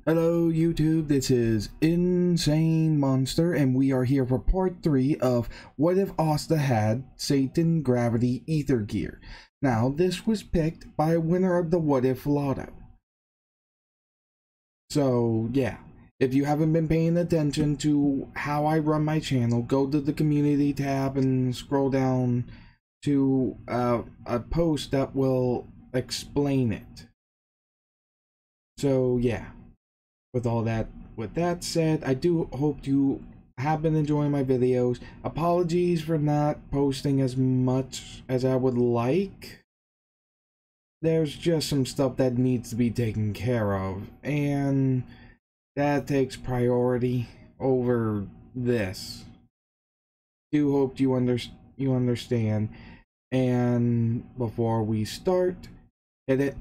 Hello YouTube, this is Insane Monster and we are here for part 3 of What If Asta Had Satan Gravity Eather Gear. Now this was picked by a winner of the What If Lotto. So yeah, if you haven't been paying attention to how I run my channel, go to the community tab and scroll down to a post that will explain it. So yeah. With that said, I do hope you have been enjoying my videos. Apologies for not posting as much as I would like. There's just some stuff that needs to be taken care of, and that takes priority over this. Do hope you understand. And before we start, hit it.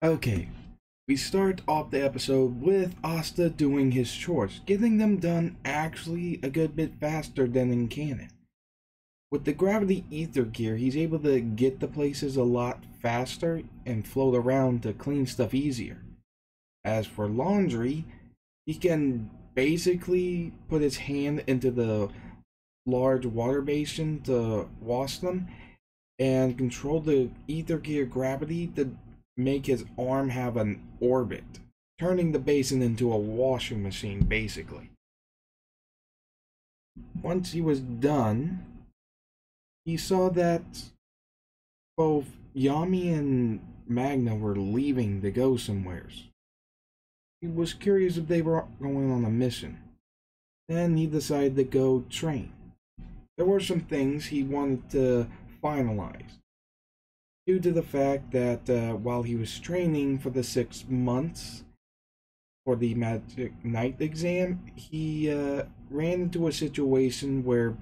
Okay, we start off the episode with Asta doing his chores, getting them done actually a good bit faster than in canon. With the Gravity Eather Gear, he's able to get the places a lot faster and float around to clean stuff easier. As for laundry, he can basically put his hand into the large water basin to wash them and control the Eather Gear gravity to make his arm have an orbit, turning the basin into a washing machine, basically. Once he was done, he saw that both Yami and Magna were leaving to go somewheres. He was curious if they were going on a mission. Then he decided to go train. There were some things he wanted to finalize, due to the fact that while he was training for the 6 months for the Magic Knight exam, he ran into a situation where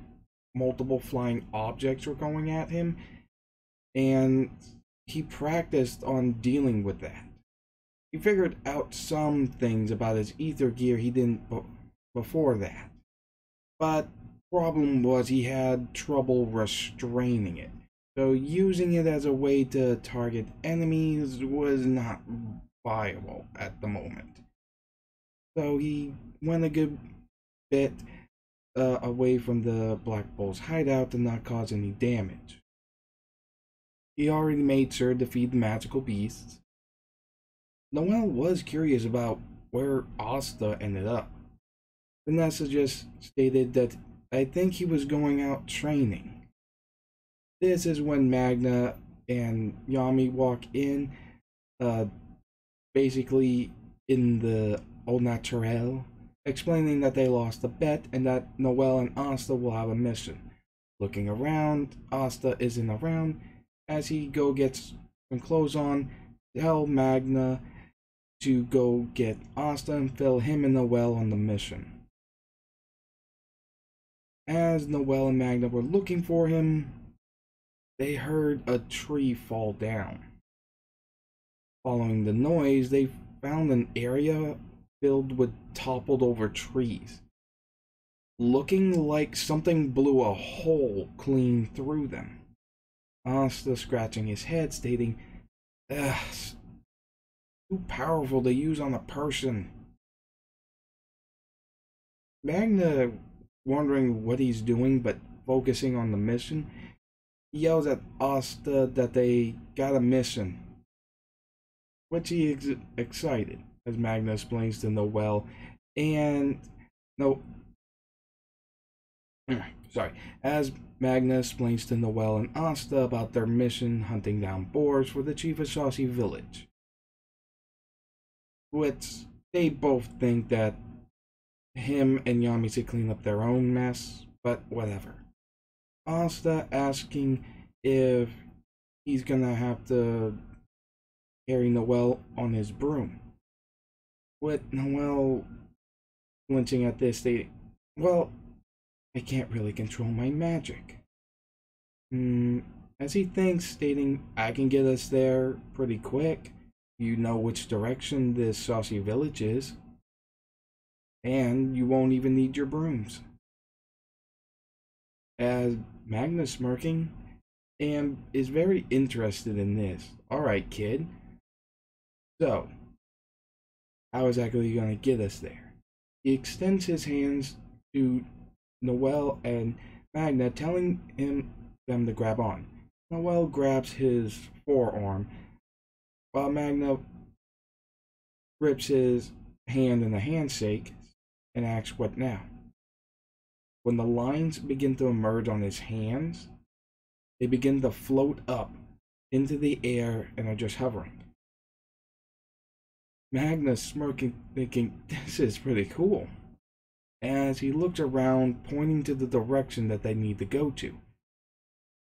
multiple flying objects were going at him, and he practiced on dealing with that. He figured out some things about his ether gear he didn't before that, but problem was he had trouble restraining it. So using it as a way to target enemies was not viable at the moment. So he went a good bit away from the Black Bull's hideout to not cause any damage. He already made sure to feed the magical beasts. Noelle was curious about where Asta ended up. Vanessa just stated that I think he was going out training. This is when Magna and Yami walk in, basically in the au naturel, explaining that they lost a bet and that Noelle and Asta will have a mission. Looking around, Asta isn't around, as he go gets some clothes on, tell Magna to go get Asta and fill him and Noelle on the mission. As Noelle and Magna were looking for him, they heard a tree fall down. Following the noise, they found an area filled with toppled over trees, looking like something blew a hole clean through them. Asta scratching his head, stating, "Ugh, too powerful to use on a person." Magna, wondering what he's doing but focusing on the mission, yells at Asta that they got a mission, which he is excited, as Magna explains to Noelle as Magna explains to Noelle and Asta about their mission hunting down boars for the chief of Shashi village, which they both think that him and Yami should clean up their own mess, but whatever. Asta asking if he's gonna have to carry Noelle on his broom, with Noelle flinching at this, stating, "Well, I can't really control my magic. As he thinks, stating, I can get us there pretty quick. You know which direction this saucy village is. And you won't even need your brooms. As Magna's smirking and is very interested in this. Alright, kid. So, how exactly are you going to get us there? He extends his hands to Noel and Magna, telling them to grab on. Noel grabs his forearm, while Magna grips his hand in a handshake and asks, what now? When the lines begin to emerge on his hands, they begin to float up into the air and are just hovering. Magna's smirking, thinking, this is pretty cool, as he looks around, pointing to the direction that they need to go to.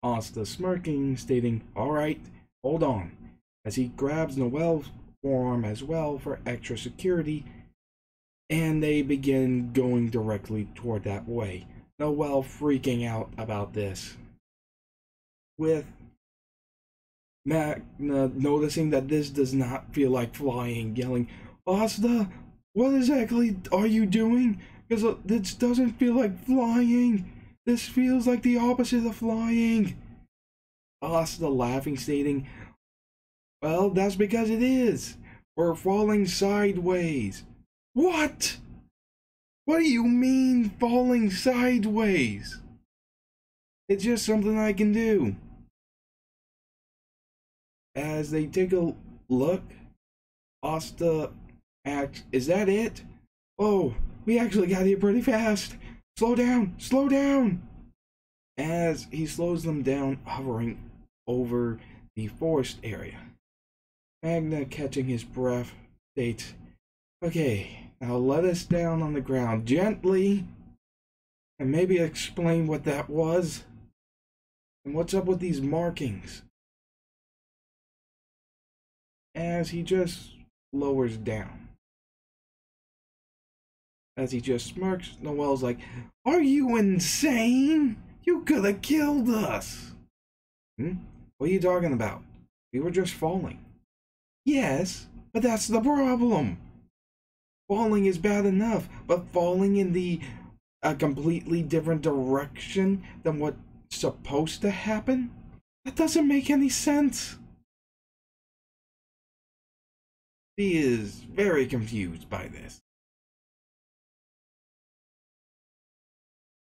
Asta smirking, stating, alright, hold on, as he grabs Noel's forearm as well for extra security, and they begin going directly toward that way. Noel freaking out about this, with Magna noticing that this does not feel like flying, yelling, Asta, what exactly are you doing? Because this doesn't feel like flying. This feels like the opposite of flying. Asta laughing, stating, well, that's because it is. We're falling sideways. What? What do you mean falling sideways? It's just something I can do. As they take a look, Asta asks, is that it? Oh, we actually got here pretty fast. Slow down, slow down. As he slows them down, hovering over the forest area. Magna, catching his breath, states, okay, now let us down on the ground gently and maybe explain what that was and what's up with these markings. As he just lowers down. As he just smirks, Noel's like, are you insane? You could have killed us. What are you talking about? We were just falling. Yes, but that's the problem. Falling is bad enough, but falling in a completely different direction than what's supposed to happen? That doesn't make any sense. He is very confused by this.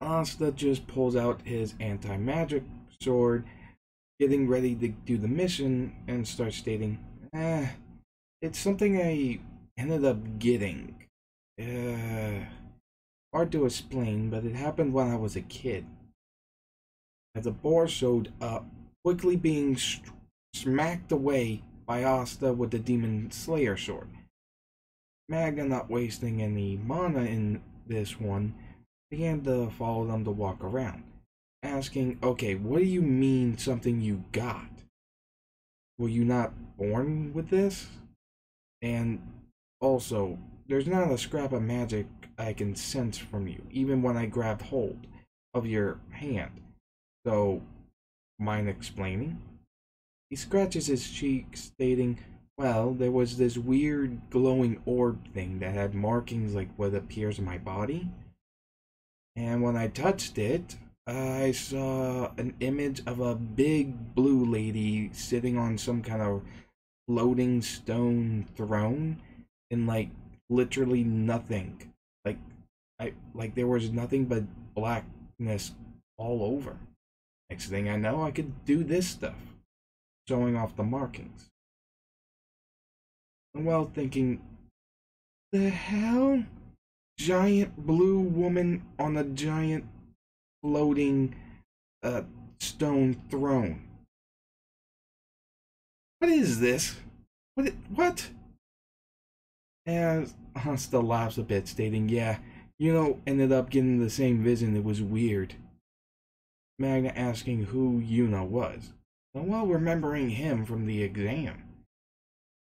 Asta just pulls out his anti-magic sword, getting ready to do the mission, and starts stating, it's something I ended up getting. Hard to explain, but it happened when I was a kid. As a boar showed up, quickly being smacked away by Asta with the Demon Slayer sword. Magna, not wasting any mana in this one, began to follow them to walk around, asking, okay, what do you mean something you got? Were you not born with this? And also, there's not a scrap of magic I can sense from you, even when I grabbed hold of your hand. So, mind explaining? He scratches his cheek, stating, well, there was this weird glowing orb thing that had markings like what appears in my body. And when I touched it, I saw an image of a big blue lady sitting on some kind of floating stone throne in like literally nothing. Like there was nothing but blackness all over. Next thing I know, I could do this stuff, showing off the markings. And well, thinking, the hell? Giant blue woman on a giant floating stone throne. What is this? What? And Asta laughs a bit, stating, yeah, ended up getting the same vision. It was weird. Magna asking who Yuna was. And while remembering him from the exam,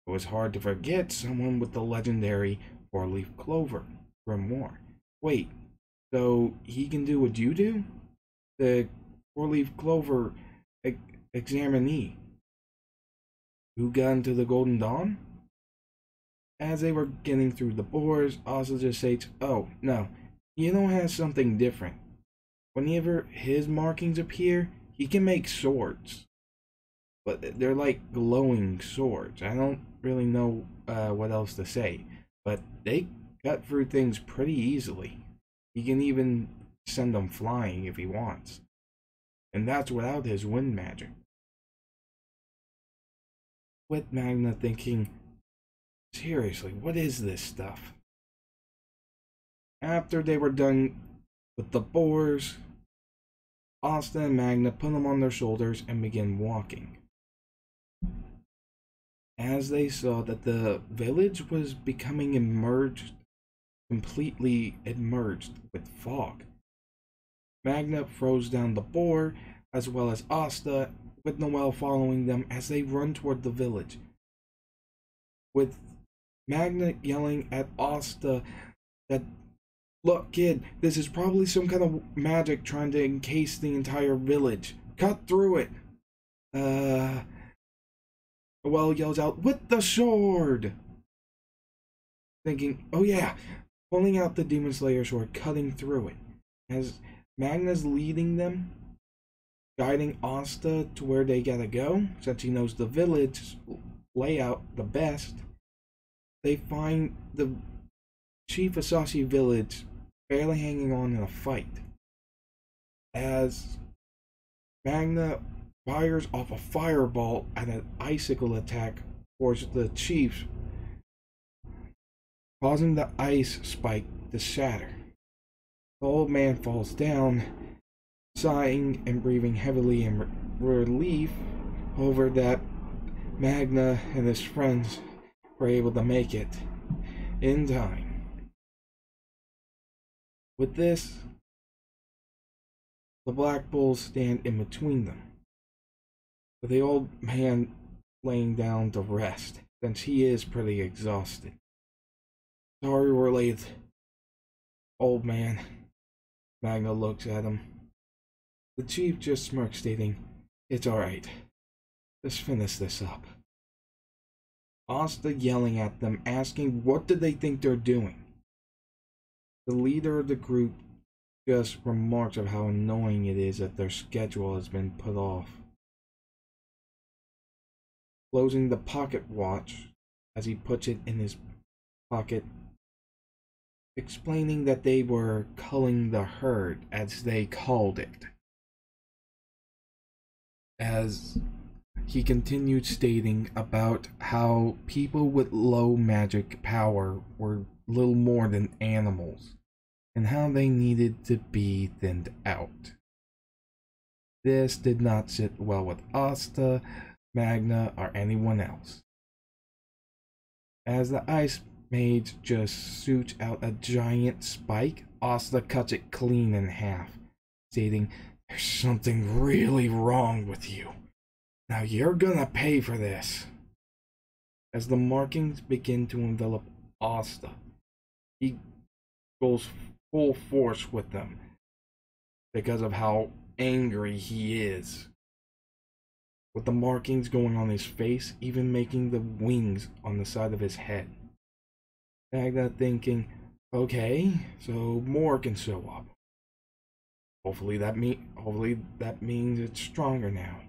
it was hard to forget someone with the legendary four-leaf clover grimoire. Wait, so he can do what you do? The four-leaf clover examinee who got into the Golden Dawn? As they were getting through the boars, Asta just states, oh, no, Yeno has something different. Whenever his markings appear, he can make swords. But they're like glowing swords. I don't really know what else to say. But they cut through things pretty easily. He can even send them flying if he wants. And that's without his wind magic. With Magna thinking, seriously, what is this stuff? After they were done with the boars, Asta and Magna put them on their shoulders and began walking. As they saw that the village was becoming completely immersed with fog, Magna froze down the boar, as well as Asta, with Noelle following them as they run toward the village. With Magna yelling at Asta that, look, kid, this is probably some kind of magic trying to encase the entire village. Cut through it. Noelle yells out, with the sword! Thinking, oh yeah, pulling out the Demon Slayer sword, cutting through it. As Magna's leading them, guiding Asta to where they gotta go, since he knows the village layout the best, they find the Chief Asashi village barely hanging on in a fight. As Magna fires off a fireball at an icicle attack towards the chiefs, causing the ice spike to shatter. The old man falls down, sighing and breathing heavily in relief over that Magna and his friends were able to make it in time. With this, the Black Bulls stand in between them, with the old man laying down to rest, since he is pretty exhausted. Sorry we're late, old man. Magna looks at him. The chief just smirks, stating, it's alright. Just finish this up. Asta yelling at them, asking what do they think they're doing. The leader of the group just remarks of how annoying it is that their schedule has been put off. Closing the pocket watch as he puts it in his pocket, explaining that they were culling the herd, as they called it. As he continued stating about how people with low magic power were little more than animals, and how they needed to be thinned out. This did not sit well with Asta, Magna, or anyone else. As the ice mage just shoots out a giant spike, Asta cuts it clean in half, stating, there's something really wrong with you. Now you're gonna pay for this. As the markings begin to envelop Asta, he goes full force with them because of how angry he is. With the markings going on his face, even making the wings on the side of his head. Magna thinking, okay, so more can show up. Hopefully that means it's stronger now.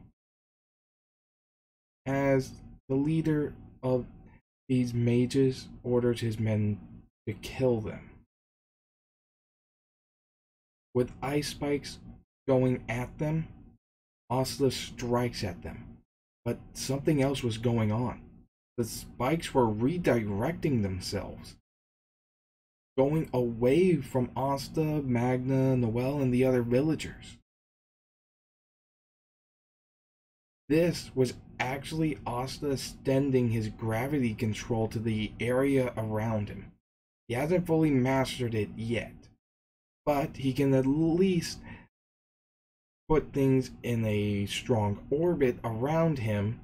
As the leader of these mages orders his men to kill them. With ice spikes going at them, Asta strikes at them. But something else was going on. The spikes were redirecting themselves, going away from Asta, Magna, Noelle, and the other villagers. This was actually Asta extending his gravity control to the area around him. He hasn't fully mastered it yet, but he can at least put things in a strong orbit around him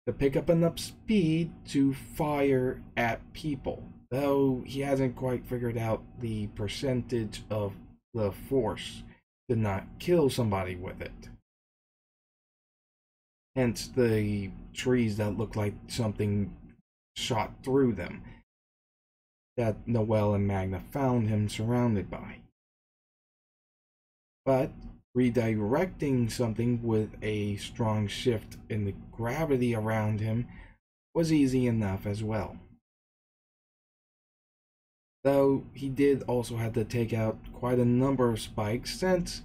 to pick up enough speed to fire at people, though he hasn't quite figured out the percentage of the force to not kill somebody with it. Hence the trees that look like something shot through them that Noelle and Magna found him surrounded by. But redirecting something with a strong shift in the gravity around him was easy enough as well. Though he did also have to take out quite a number of spikes since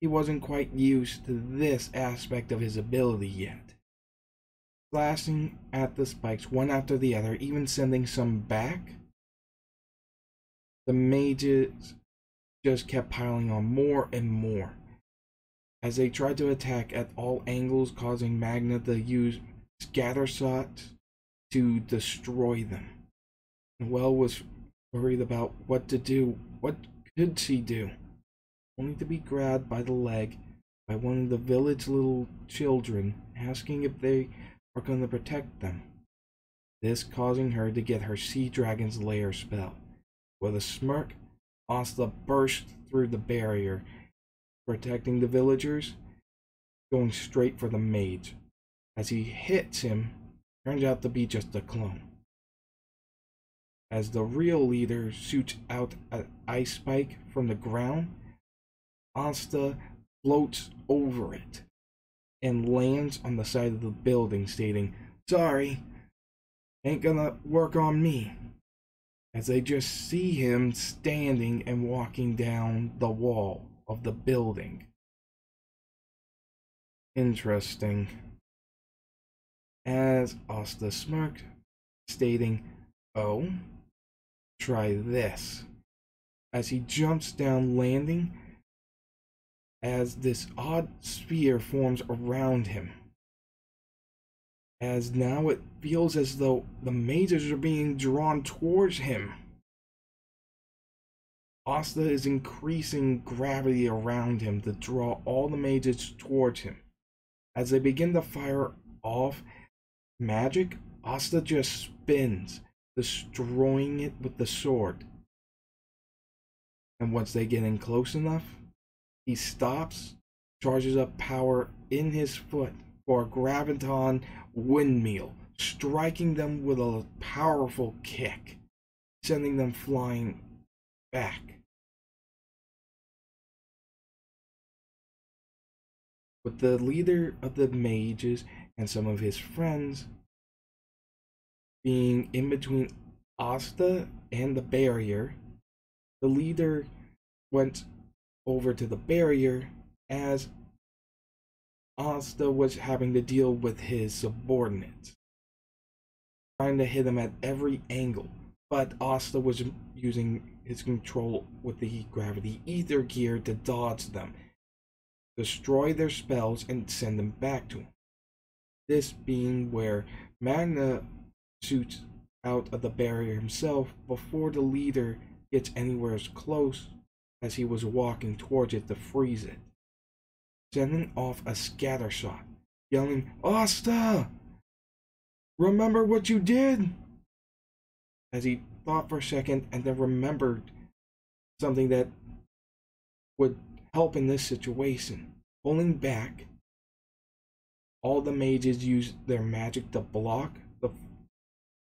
he wasn't quite used to this aspect of his ability yet. Slashing at the spikes one after the other, even sending some back, the mages just kept piling on more and more as they tried to attack at all angles, causing Magna to use scatter shots to destroy them. Noelle was worried about what to do. What could she do? Only to be grabbed by the leg by one of the village little children, asking if they are going to protect them. This causing her to get her Sea Dragon's Lair spell. With a smirk, Asta burst through the barrier, protecting the villagers, going straight for the mage. As he hits him, turns out to be just a clone. As the real leader shoots out an ice spike from the ground, Asta floats over it and lands on the side of the building, stating, "Sorry, ain't gonna work on me," as they just see him standing and walking down the wall of the building. Interesting. As Asta smirked, stating, "Oh, try this," as he jumps down, landing as this odd sphere forms around him. As now it feels as though the mages are being drawn towards him. Asta is increasing gravity around him to draw all the mages towards him. As they begin to fire off magic, Asta just spins, destroying it with the sword. And once they get in close enough, he stops, charges up power in his foot for a graviton windmill, striking them with a powerful kick, sending them flying back. With the leader of the mages and some of his friends being in between Asta and the barrier, the leader went over to the barrier as Asta was having to deal with his subordinates, trying to hit him at every angle, but Asta was using his control with the Gravity Eather Gear to dodge them, destroy their spells, and send them back to him. This being where Magna shoots out of the barrier himself before the leader gets anywhere as close as he was walking towards it to freeze it, sending off a scatter shot, yelling, "Asta! Remember what you did!" As he thought for a second and then remembered something that would help in this situation. Pulling back, all the mages used their magic to block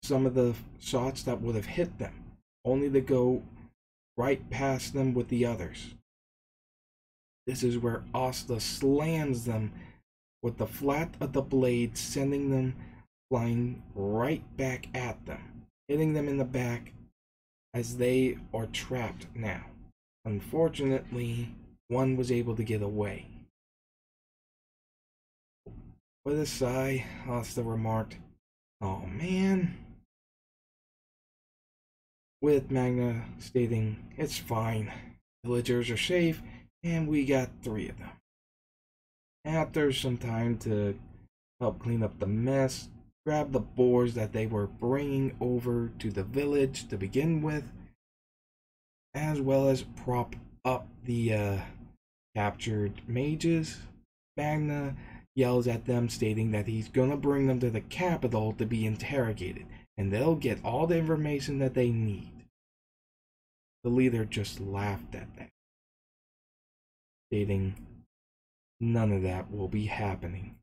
some of the shots that would have hit them, only to go right past them with the others. This is where Asta slams them with the flat of the blade, sending them flying right back at them, hitting them in the back as they are trapped now. Unfortunately, one was able to get away. With a sigh, Asta remarked, "Oh man," with Magna stating, "It's fine. Villagers are safe, and we got 3 of them." After some time to help clean up the mess, grab the boars that they were bringing over to the village to begin with, as well as prop up the captured mages, Magna yells at them, stating that he's gonna bring them to the capital to be interrogated, and they'll get all the information that they need. The leader just laughed at that. stating none of that will be happening,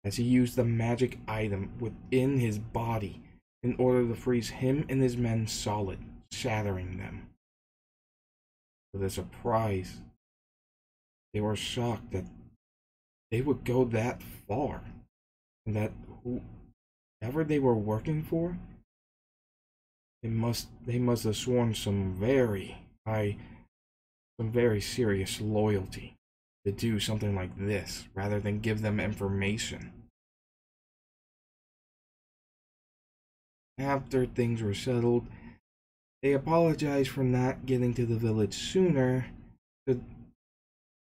as he used the magic item within his body in order to freeze him and his men solid, shattering them. To their surprise, they were shocked that they would go that far, and that whoever they were working for, they must have sworn some very serious loyalty to do something like this rather than give them information. After things were settled, they apologized for not getting to the village sooner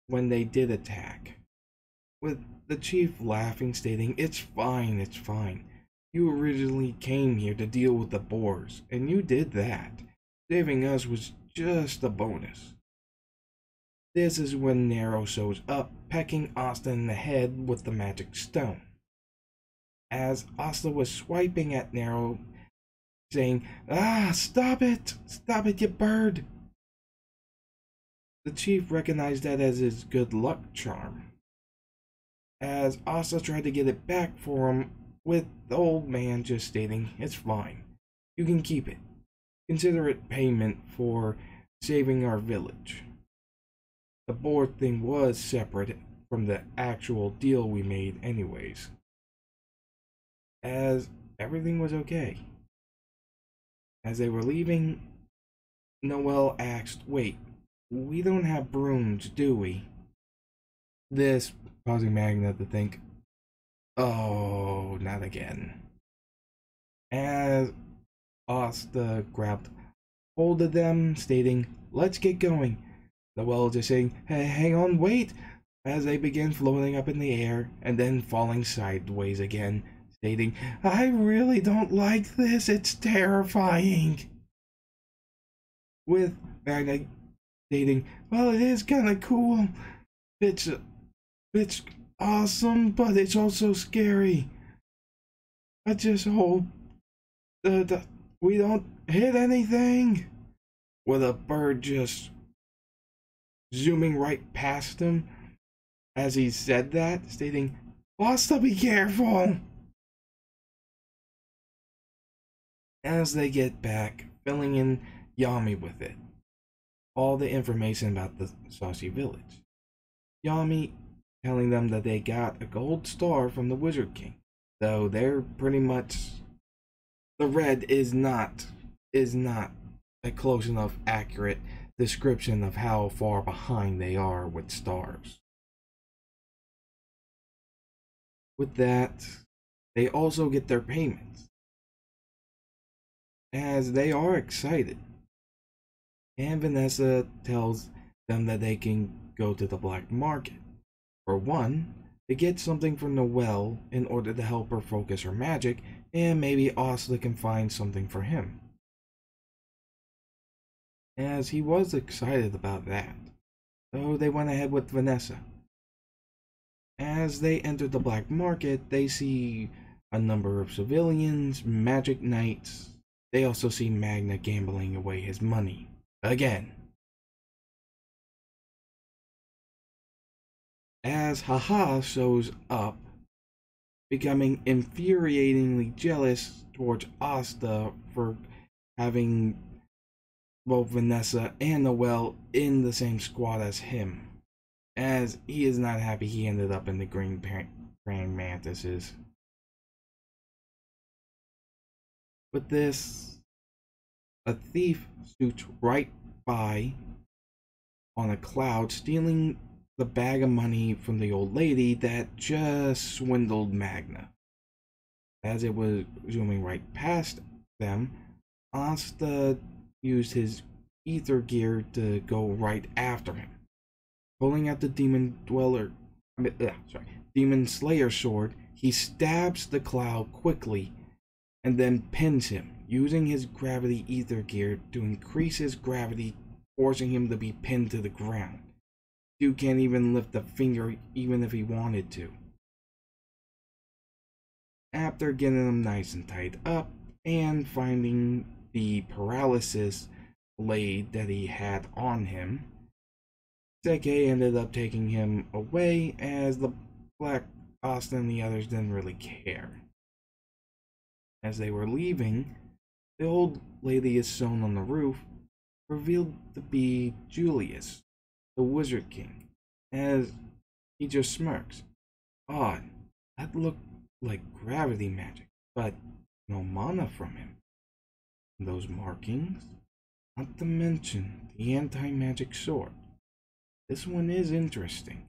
when they did attack, with the chief laughing, stating, it's fine, it's fine. You originally came here to deal with the boars, and you did that. Saving us was just a bonus." This is when Nero shows up, pecking Asta in the head with the magic stone. As Asta was swiping at Nero, saying, "Ah, stop it! Stop it, you bird!" The chief recognized that as his good luck charm, as Asta tried to get it back for him, with the old man just stating, "It's fine. You can keep it. Consider it payment for saving our village." The board thing was separate from the actual deal we made anyways, as everything was okay. As they were leaving, Noelle asked, "Wait, we don't have brooms, do we?" This causing Magna to think, "Oh, not again." As Asta grabbed hold of them, stating, "Let's get going." Noelle just saying, "Hey, hang on, wait," as they begin floating up in the air and then falling sideways again, stating, "I really don't like this, it's terrifying." With Magna stating, "Well, it is kinda cool. It's awesome, but it's also scary. I just hope that we don't hit anything." With a bird just zooming right past him as he said that, stating, "Asta, be careful." As they get back, filling in Yami with it, all the information about the Saucy Village. Yami telling them that they got a gold star from the Wizard King, though they're pretty much, the red is not a close enough accurate description of how far behind they are with stars. With that, they also get their payments, as they are excited, and Vanessa tells them that they can go to the black market. For one, to get something for Noelle in order to help her focus her magic, and maybe Asta can find something for him, as he was excited about that. So they went ahead with Vanessa. As they enter the black market, they see a number of civilians, magic knights. They also see Magna gambling away his money again. As Haha shows up, becoming infuriatingly jealous towards Asta for having both Vanessa and Noelle in the same squad as him, as he is not happy he ended up in the green praying mantises. With this, a thief shoots right by on a cloud, stealing the bag of money from the old lady that just swindled Magna. As it was zooming right past them, Asta used his ether gear to go right after him. Pulling out the demon slayer sword, he stabs the cloud quickly and then pins him, using his gravity ether gear to increase his gravity, forcing him to be pinned to the ground. Dude can't even lift a finger even if he wanted to. After getting him nice and tied up and finding the paralysis blade that he had on him, Seke ended up taking him away as the Black Asta and the others didn't really care. As they were leaving, the old lady is shown on the roof, revealed to be Julius, the Wizard King, as he just smirks. Odd, that looked like gravity magic, but no mana from him. And those markings? Not to mention the anti-magic sword. This one is interesting.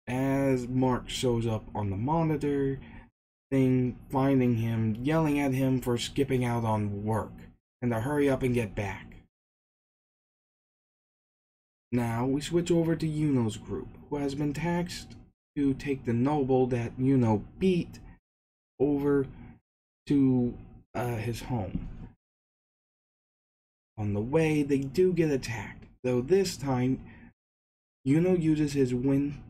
As Mark shows up on the monitor, thing finding him, yelling at him for skipping out on work, and to hurry up and get back. Now we switch over to Yuno's group, who has been tasked to take the noble that Yuno beat over to his home. On the way, they do get attacked, though this time Yuno uses his wind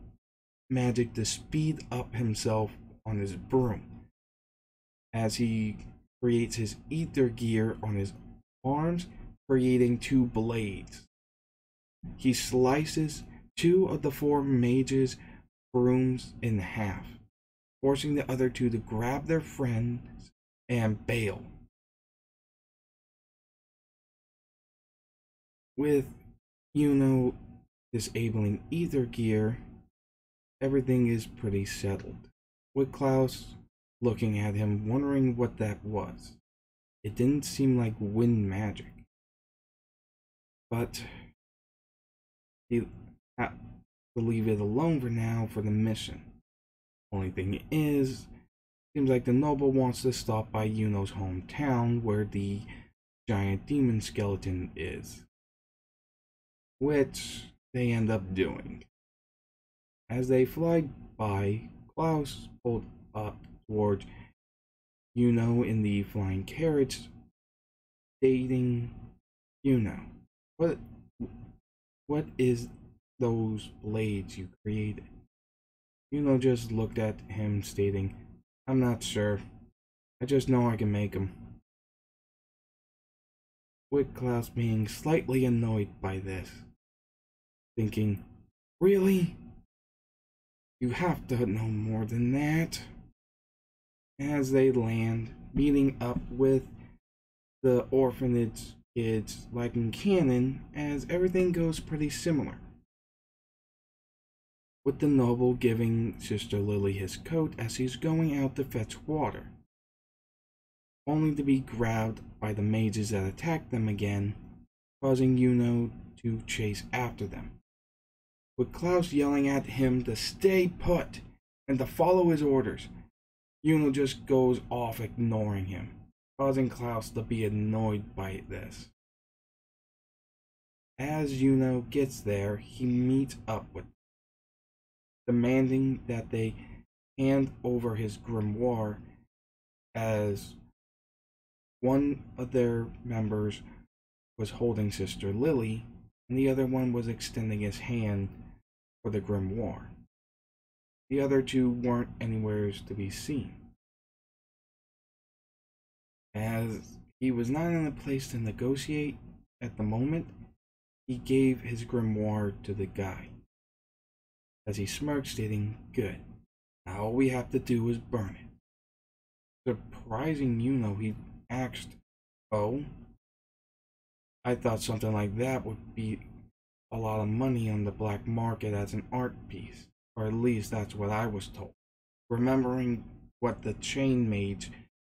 magic to speed up himself on his broom as he creates his ether gear on his arms, creating 2 blades. He slices 2 of the 4 mages' brooms in half, forcing the other 2 to grab their friends and bail. With Yuno disabling ether gear, everything is pretty settled, with Klaus looking at him, wondering what that was. It didn't seem like wind magic, but he had to leave it alone for now for the mission. Only thing is, seems like the noble wants to stop by Yuno's hometown where the giant demon skeleton is, which they end up doing. As they fly by, Klaus pulled up towards Yuno in the flying carriage, stating, Yuno, what is those blades you created? Yuno just looked at him, stating, I'm not sure. I just know I can make them. With Klaus being slightly annoyed by this, thinking, really? You have to know more than that. As they land, meeting up with the orphanage kids like in canon, as everything goes pretty similar. With the noble giving Sister Lily his coat as he's going out to fetch water, only to be grabbed by the mages that attack them again, causing Yuno to chase after them. With Klaus yelling at him to stay put and to follow his orders, Yuno just goes off ignoring him, causing Klaus to be annoyed by this. As Yuno gets there, he meets up with them, demanding that they hand over his grimoire, as one of their members was holding Sister Lily and the other one was extending his hand for the grimoire. The other 2 weren't anywhere to be seen, as he was not in a place to negotiate at the moment. He gave his grimoire to the guy, as he smirked, stating, good, now all we have to do is burn it. Surprising Yuno, he asked, oh? I thought something like that would be a lot of money on the black market as an art piece, or at least that's what I was told, remembering what the chain mage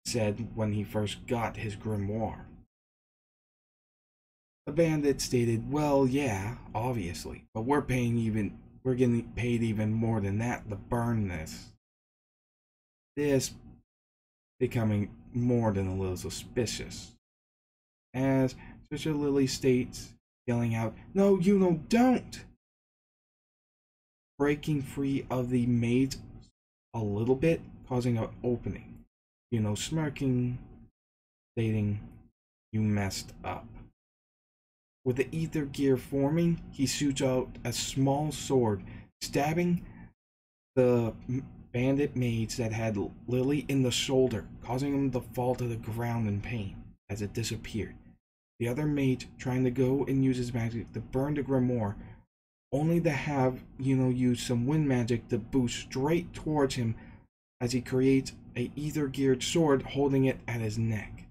said when he first got his grimoire. The bandit stated, well, yeah, obviously, but we're getting paid even more than that to burn this. This becoming more than a little suspicious, as Sister Lily states, yelling out, no, Yuno, don't! Breaking free of the maids a little bit, causing an opening. Yuno smirking, stating, you messed up. With the ether gear forming, he shoots out a small sword, stabbing the bandit maids that had Lily in the shoulder, causing him to fall to the ground in pain as it disappeared. the other mate trying to go and use his magic to burn the grimoire, only to have use some wind magic to boost straight towards him as he creates a ether geared sword, holding it at his neck,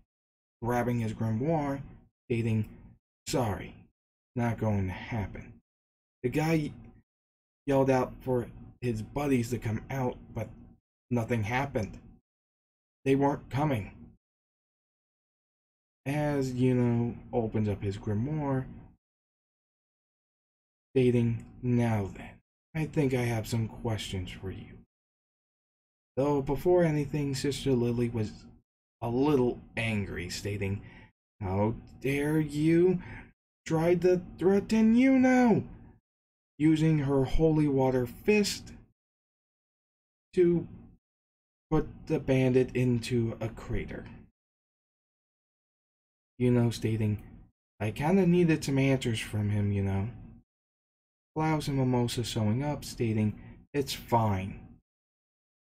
grabbing his grimoire, stating, "Sorry, not going to happen." The guy yelled out for his buddies to come out, but nothing happened. They weren't coming. As opens up his grimoire, stating, "Now then, I think I have some questions for you." Though before anything, Sister Lily was a little angry, stating, "How dare you try to threaten using her holy water fist to put the bandit into a crater. Stating, "I kinda needed some answers from him, Klaus and Mimosa showing up, stating, "It's fine.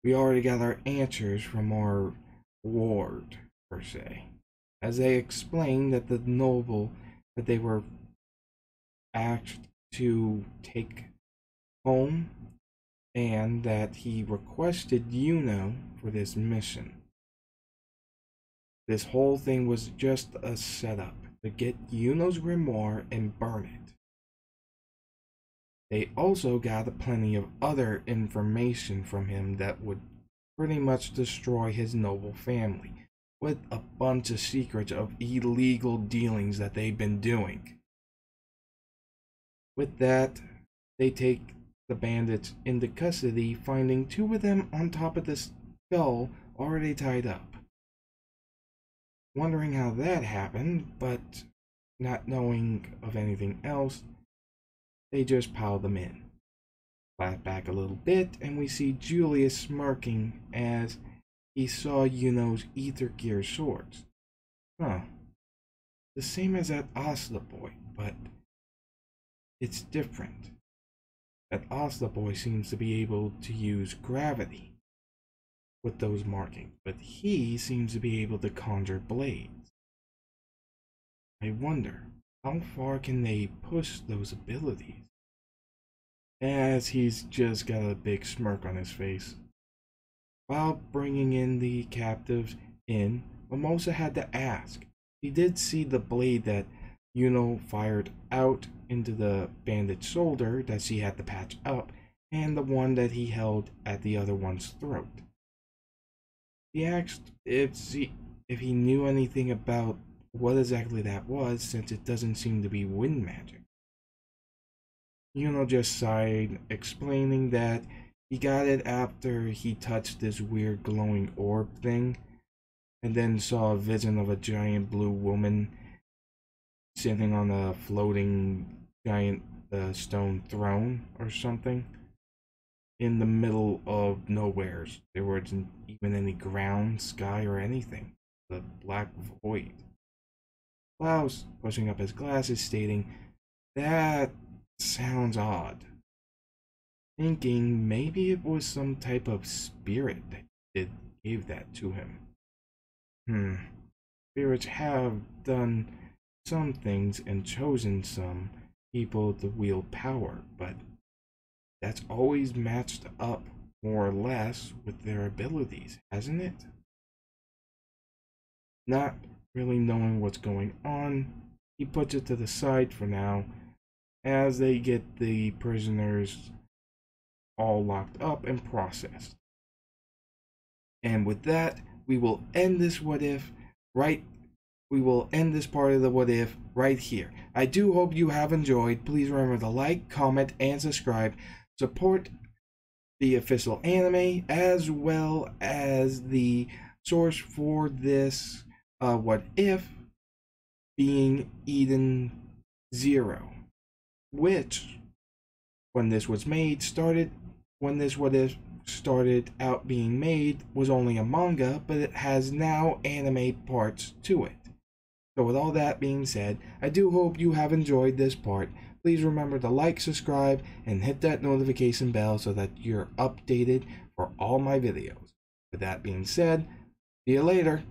We already got our answers from our ward, per se." As they explained that the noble that they were asked to take home, and that he requested for this mission. This whole thing was just a setup to get Yuno's grimoire and burn it. They also got plenty of other information from him that would pretty much destroy his noble family, with a bunch of secrets of illegal dealings that they've been doing. With that, they take the bandits into custody, finding 2 of them on top of the skull already tied up. Wondering how that happened, but not knowing of anything else, they just pile them in. Flash back a little bit, and we see Julius smirking as he saw Yuno's ether gear swords. The same as that Asta boy, but it's different. That Asta boy seems to be able to use gravity with those markings, but he seems to be able to conjure blades. I wonder, how far can they push those abilities? As he's just got a big smirk on his face. While bringing in the captives in, Mimosa had to ask. He did see the blade that fired out into the bandit's shoulder that she had to patch up, and the one that he held at the other one's throat. He asked if he knew anything about what exactly that was, since it doesn't seem to be wind magic. Just sighed, explaining that he got it after he touched this weird glowing orb thing, and then saw a vision of a giant blue woman sitting on a floating giant stone throne or something in the middle of nowheres. There wasn't even any ground, sky, or anything. The black void. Klaus, pushing up his glasses, stating, "That sounds odd." Thinking maybe it was some type of spirit that gave that to him. Spirits have done some things and chosen some people to wield power, but that's always matched up more or less with their abilities, hasn't it? Not really knowing what's going on, he puts it to the side for now as they get the prisoners all locked up and processed. And with that, we will end this what if we will end this part of the what if right here. I do hope you have enjoyed. Please remember to like, comment, and subscribe. Support the official anime as well as the source for this what if being Eden Zero, which when this what if started out being made was only a manga, but it has now anime parts to it. So with all that being said, I do hope you have enjoyed this part. Please remember to like, subscribe, and hit that notification bell so that you're updated for all my videos. With that being said, see you later.